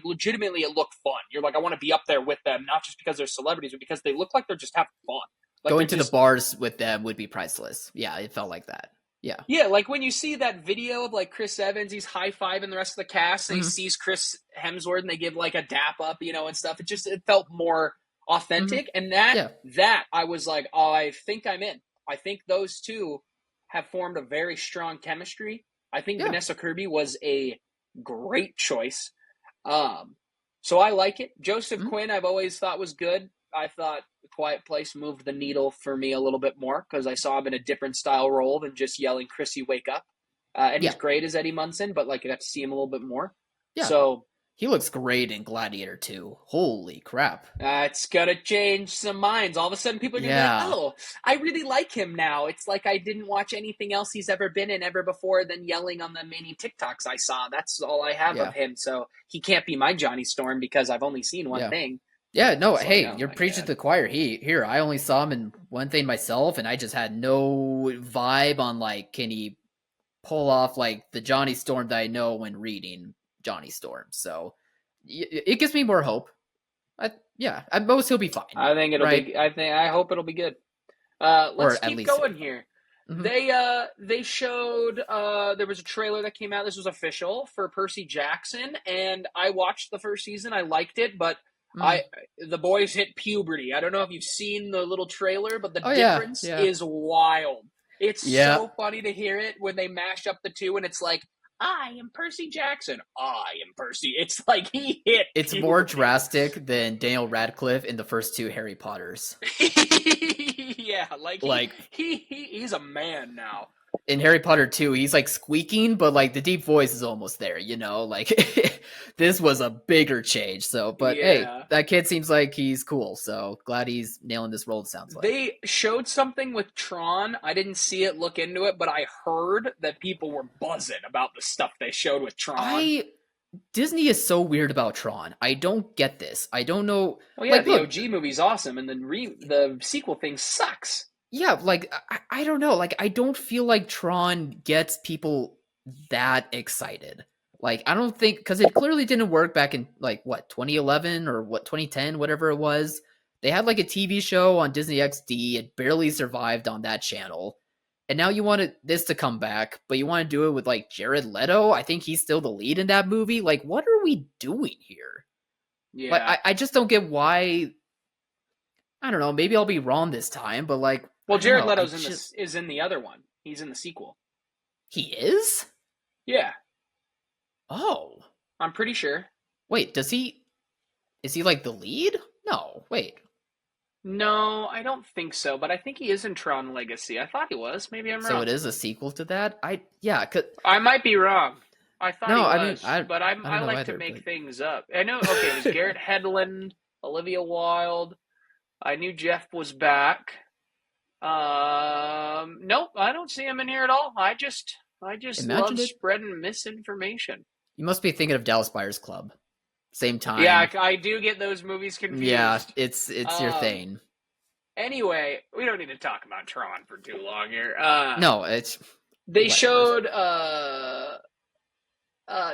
legitimately it looked fun. You're like, I want to be up there with them, not just because they're celebrities, but because they look like they're just having fun. Like going to the bars with them would be priceless. Yeah, it felt like that. Yeah. Yeah, like when you see that video of like Chris Evans, he's high-fiving the rest of the cast, and he sees Chris Hemsworth, and they give like a dap up, and stuff. It felt more authentic, and Yeah. that I was like, oh, I think I'm in. I think those two have formed a very strong chemistry. I think Yeah. Vanessa Kirby was a great choice. So I like it. Joseph Quinn, I've always thought was good. I thought Quiet Place moved the needle for me a little bit more because I saw him in a different style role than just yelling, "Chrissy, wake up." And he's Yeah. great as Eddie Munson, but like I got to see him a little bit more. Yeah. So he looks great in Gladiator 2. Holy crap. it's gonna change some minds. All of a sudden, people are gonna be like, "Oh, I really like him now." It's like I didn't watch anything else he's ever been in ever before than yelling on the many TikToks I saw. That's all I have of him. So he can't be my Johnny Storm because I've only seen one thing. Yeah, no, It's hey, like, oh you're my preaching God. to the choir. Here, I only saw him in one thing myself, and I just had no vibe on, like, can he pull off, like, the Johnny Storm that I know when reading Johnny Storm. So, it gives me more hope. At most he'll be fine. I think it'll right? be. I hope it'll be good. Or Let's at keep least going here. They showed there was a trailer that came out. This was official for Percy Jackson, and I watched the first season. I liked it, but the boys hit puberty. I don't know if you've seen the little trailer, but the difference is wild. It's so funny to hear it when they mash up the two, and it's like, I am Percy Jackson. I am Percy. It's like he hit. It's puberty. more drastic than Daniel Radcliffe in the first two Harry Potters. Yeah, he's a man now. In Harry Potter 2, he's like squeaking, but like the deep voice is almost there, like this was a bigger change. So, but hey, that kid seems like he's cool. So glad he's nailing this role. It sounds like they showed something with Tron. I didn't see it, look into it, but I heard that people were buzzing about the stuff they showed with Tron. Disney is so weird about Tron. I don't get this. I don't know. Oh yeah, the OG movie's awesome, and the sequel thing sucks. Yeah, like I don't know. Like I don't feel like Tron gets people that excited. Like I don't think because it clearly didn't work back in like what 2011 or what 2010, whatever it was. They had like a TV show on Disney XD. It barely survived on that channel. And now you want this to come back, but you want to do it with like Jared Leto. I think he's still the lead in that movie. Like, what are we doing here? Yeah, like I just don't get why. I don't know. Maybe I'll be wrong this time, but like, well, Jared Leto's is in the other one. He's in the sequel. He is? Yeah. Oh, I'm pretty sure. Wait, is he like the lead? No, wait. No, I don't think so, but I think he is in Tron Legacy. I thought he was. Maybe I'm wrong. So it is a sequel to that? I might be wrong. I thought he was, but I like either, to make things up. I know, okay, it was Garrett Hedlund, Olivia Wilde. I knew Jeff was back. Nope, I don't see him in here at all. I just love spreading misinformation. You must be thinking of Dallas Buyers Club. Same time. Yeah, I do get those movies confused. Yeah, it's your thing. Anyway, we don't need to talk about Tron for too long here. No, it's they showed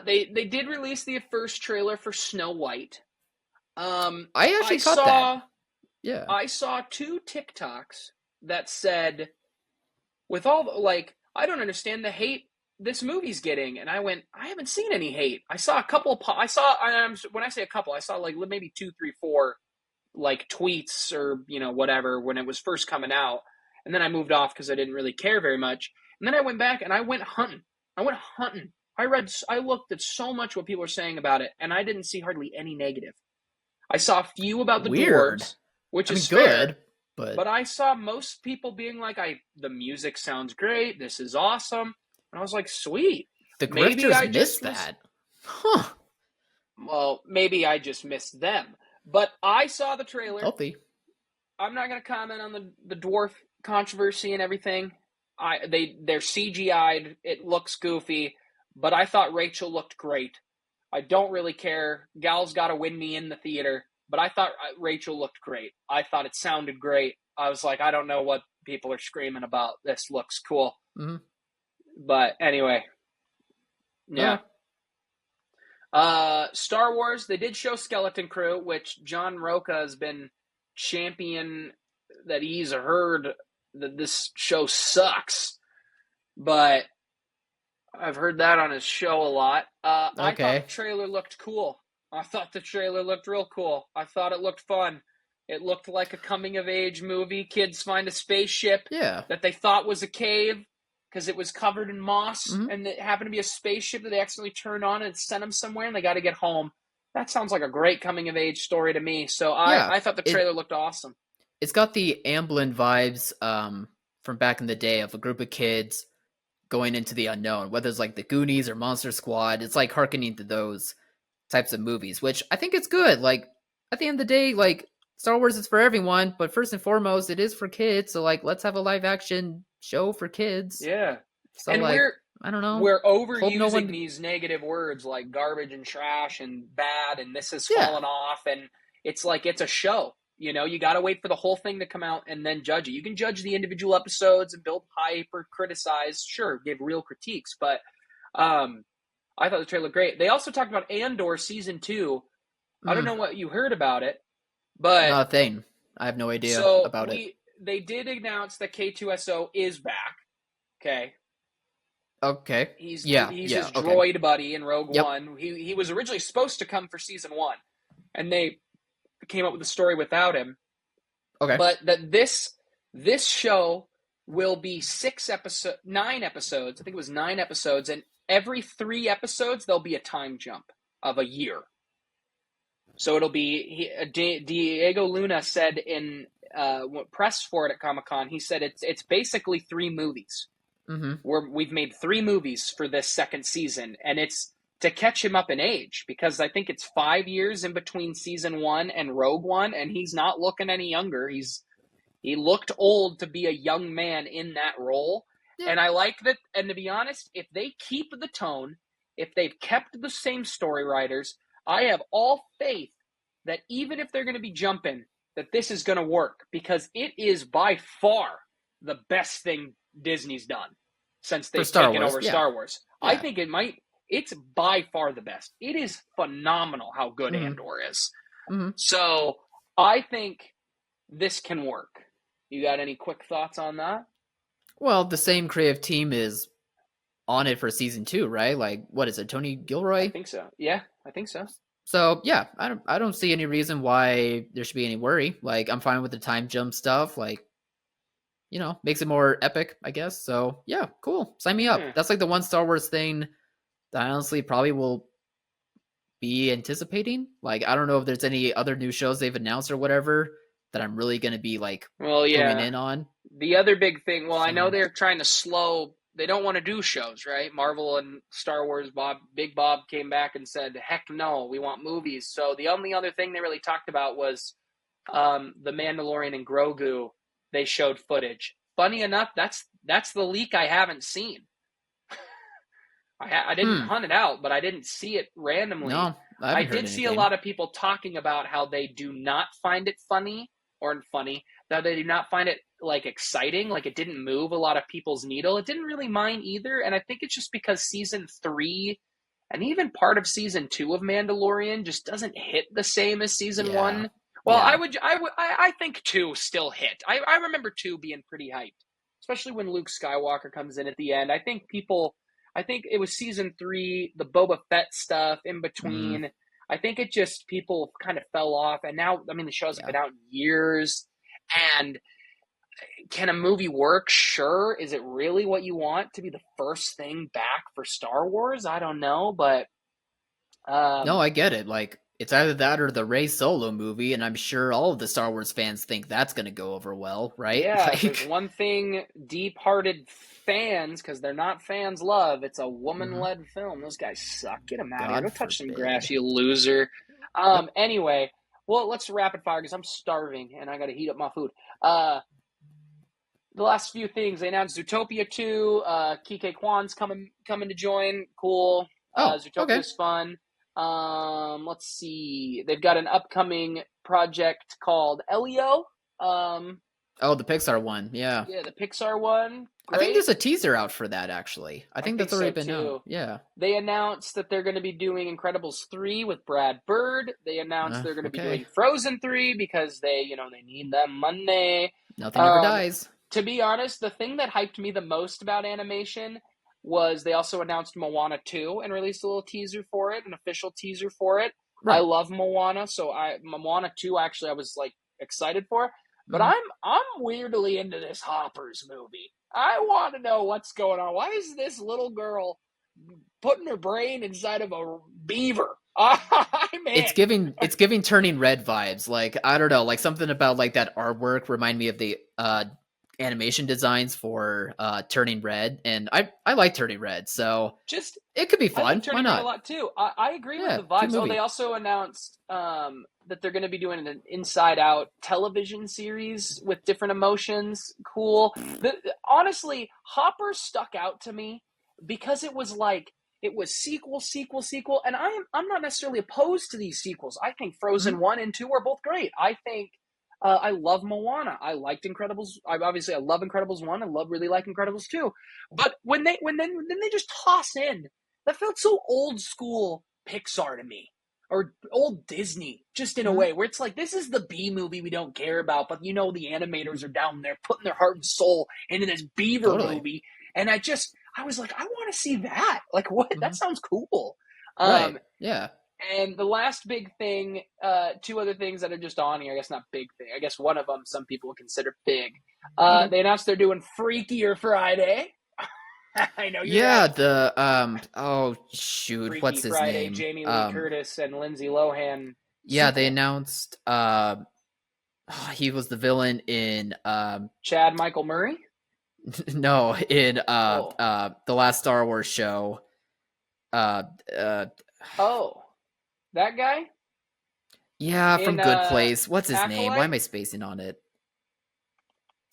they did release the first trailer for Snow White. I actually caught that. Yeah. I saw 2 TikToks that said, with all like, I don't understand the hate this movie's getting, and I went, I haven't seen any hate. I saw a couple. When I say a couple, I saw like maybe 2, 3, 4 like tweets or whatever when it was first coming out, and then I moved off because I didn't really care very much. And then I went back and I went hunting. I looked at so much what people were saying about it, and I didn't see hardly any negative. I saw a few about the dwarves, which is good, but I saw most people being like, the music sounds great. This is awesome. And I was like, sweet. The grifters missed that. Huh. Well, maybe I just missed them. But I saw the trailer. Healthy. I'm not going to comment on the dwarf controversy and everything. They're CGI'd. It looks goofy. But I thought Rachel looked great. I don't really care. Gal's got to win me in the theater. But I thought Rachel looked great. I thought it sounded great. I was like, I don't know what people are screaming about. This looks cool. Mm-hmm. But anyway, yeah. Star Wars, they did show Skeleton Crew, which John Roca has been champion that he's heard that this show sucks. but I've heard that on his show a lot. I thought the Okay. trailer looked cool. I thought the trailer looked real cool. I thought it looked fun. It looked like a coming-of-age movie. Kids find a spaceship Yeah. that they thought was a cave because it was covered in moss, Mm-hmm. and it happened to be a spaceship that they accidentally turned on and sent them somewhere, and they got to get home. That sounds like a great coming-of-age story to me. So Yeah. I thought the trailer looked awesome. It's got the Amblin vibes from back in the day of a group of kids going into the unknown, whether it's like the Goonies or Monster Squad. It's like harkening to those types of movies, which I think it's good. Like at the end of the day, like Star Wars is for everyone, but first and foremost, it is for kids. So like, let's have a live action show for kids. Yeah. So And like, I don't know. we're Hope no overusing one. these negative words like garbage and trash and bad and this has Yeah. fallen off, and it's like it's a show. You know, you got to wait for the whole thing to come out and then judge it. You can judge the individual episodes and build hype or criticize, sure, give real critiques, but I thought the trailer looked great. They also talked about Andor season 2. I don't know what you heard about it, but Not a thing. I have no idea so about it. they did announce that K2SO is back. Okay. Okay. He's Yeah. his Okay. droid buddy in Rogue Yep. One. He was originally supposed to come for season 1, and they came up with a story without him. Okay. But that this show will be 9 episodes. I think it was 9 episodes, and every 3 episodes there'll be a time jump of a year. So it'll be Diego Luna said in press for it at Comic-Con. He said it's basically 3 movies. Mm-hmm. We've made 3 movies for this second season, and it's to catch him up in age, because I think it's 5 years in between season 1 and Rogue One, and he's not looking any younger. He looked old to be a young man in that role. Yeah. And I like that. And to be honest, if they keep the tone, if they've kept the same story writers, I have all faith that even if they're going to be jumping, that this is going to work, because it is by far the best thing Disney's done since they've taken over Star Wars. Yeah. I think it's by far the best. It is phenomenal how good Andor is. Mm-hmm. So I think this can work. You got any quick thoughts on that? Well, the same creative team is on it for season 2, right? Like, what is it, Tony Gilroy? I think so. Yeah, I think so. So yeah, I don't see any reason why there should be any worry. Like, I'm fine with the time jump stuff. Like, you know, makes it more epic, I guess. So yeah, cool. Sign me up. Yeah. That's like the one Star Wars thing that I honestly probably will be anticipating. Like, I don't know if there's any other new shows they've announced or whatever that I'm really going to be like cluing in on. The other big thing, I know they're trying to slow, they don't want to do shows, right? Marvel and Star Wars, Big Bob came back and said, heck no, we want movies. So the only other thing they really talked about was The Mandalorian and Grogu. They showed footage. Funny enough, that's the leak I haven't seen. I didn't hunt it out, but I didn't see it randomly. No, I did see a lot of people talking about how they do not find it funny, that they do not find it like exciting, like it didn't move a lot of people's needle. It didn't really mine either, and I think it's just because season 3 and even part of season 2 of Mandalorian just doesn't hit the same as season 1. Well, yeah. I think 2 still hit. I remember 2 being pretty hyped, especially when Luke Skywalker comes in at the end. I think it was season 3, the Boba Fett stuff in between. I think it just, people kind of fell off. And now, I mean, the shows have been out years. And can a movie work? Sure. Is it really what you want to be the first thing back for Star Wars? I don't know, but... no, I get it. Like, it's either that or the Rey Solo movie, and I'm sure all of the Star Wars fans think that's going to go over well, right? Yeah, like, there's one thing deep-hearted fans, because they're not fans, love. It's a woman-led film. Those guys suck. Get them out of here. Go touch some grass, you loser. Anyway, well, let's rapid fire, because I'm starving, and I got to heat up my food. The last few things, they announced Zootopia 2. Kike Kwan's coming to join. Cool. Zootopia's fun. Let's see. They've got an upcoming project called Elio. The Pixar one. Yeah. Yeah, the Pixar one. Great. I think there's a teaser out for that, actually. I think that's already been out. Yeah. They announced that they're going to be doing Incredibles 3 with Brad Bird. They announced they're going to be doing Frozen 3 because they need that money. Nothing ever dies. To be honest, the thing that hyped me the most about animation was they also announced Moana 2 and released a little teaser for it, an official teaser for it. I Right. love Moana, so Moana 2 actually I was like excited for. But Mm-hmm. I'm weirdly into this Hoppers movie. I want to know what's going on. Why is this little girl putting her brain inside of a beaver? I'm It's in. giving Turning Red vibes. Like, I don't know, like something about like that artwork remind me of the animation designs for Turning Red, and I like Turning Red, so Just it could be I like fun. Why Turning Red a not? lot too. I agree with Yeah, the cute vibes. Oh, they movie. also announced that they're going to be doing an Inside Out television series with different emotions. Cool. Honestly, Hopper stuck out to me because it was like it was sequel, and I'm not necessarily opposed to these sequels. I think Mm-hmm. Frozen 1 and 2 are both great. I think I love Moana. I liked Incredibles. I love Incredibles 1. I really like Incredibles 2. But when they just toss in that felt so old school Pixar to me, or old Disney, just in a Mm-hmm. way where it's like this is the B movie we don't care about, but the animators are down there putting their heart and soul into this Beaver Totally. movie, and I was like, I want to see that. Like, what? Mm-hmm. That sounds cool. Right. Um, Yeah. and the last big thing, two other things that are just on here. I guess not big thing. I guess one of them some people would consider big. Okay. They announced they're doing Freakier Friday. I know you're Yeah, ready. the oh shoot, Freaky what's his Friday, name? Jamie Lee Curtis and Lindsay Lohan Yeah, they sequel. announced he was the villain in Chad Michael Murray. no, in Oh, the last Star Wars show. Uh uh oh, that guy yeah, from in Good Place. What's his name? Why Acolyte. am I spacing on it?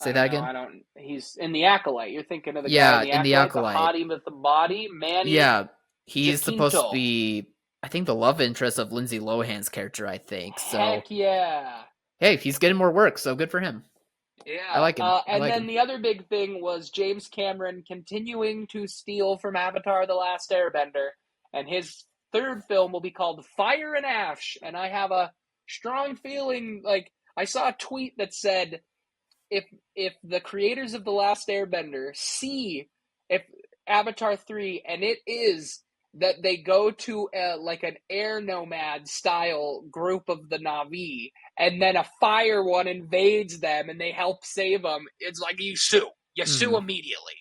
I Say don't that know. again? I don't. He's in the Acolyte. You're thinking of the guy in Yeah, the in the Acolyte, the Acolyte. hottie with the body, Manny Yeah, he's supposed to Jacinto. be I think the love interest of Lindsay Lohan's character, I think. So, Heck yeah. hey, he's getting more work, so good for him. I Yeah. like him. I And like then him. the other big thing was James Cameron continuing to steal from Avatar The Last Airbender. And his third film will be called Fire and Ash. And I have a strong feeling like I saw a tweet that said if the creators of The Last Airbender see if Avatar 3 and it is that they go to like an air nomad style group of the Na'vi and then a fire one invades them and they help save them, it's like you sue Mhm. immediately.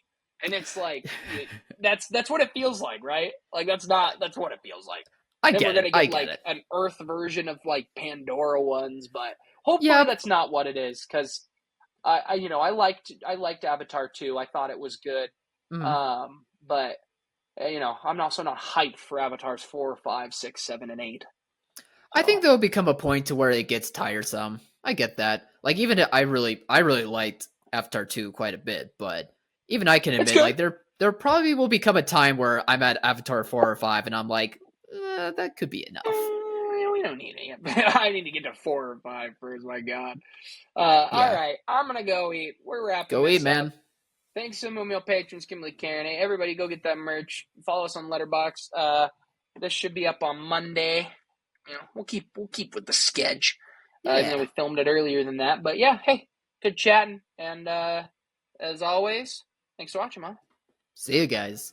And it's like that's what it feels like, right? Like that's what it feels like. I Then we're get it. gonna I get get like it. an Earth version of like Pandora ones, but hopefully Yep. that's not what it is because I liked Avatar 2. I thought it was good. Mhm. But I'm also not hyped for Avatars 4, 5, 6, 7, and 8. I think So there'll become a point to where it gets tiresome. I get that. Like even I really liked Avatar 2 quite a bit, but even I can it's admit good. like there probably will become a time where I'm at Avatar 4 or 5 and I'm like, that could be enough. We don't need it. I need to get to 4 or 5 first. My God. All Yeah. right, I'm gonna go eat. We're wrapping Go eat, this up. man. Thanks to my meal patrons, Kimberly, Karen. Hey, everybody, go get that merch. Follow us on Letterbox. This should be up on Monday. We'll keep with the sketch. Even though Yeah. we filmed it earlier than that. But yeah, hey, good chatting. And as always, thanks for watching, man. See you guys.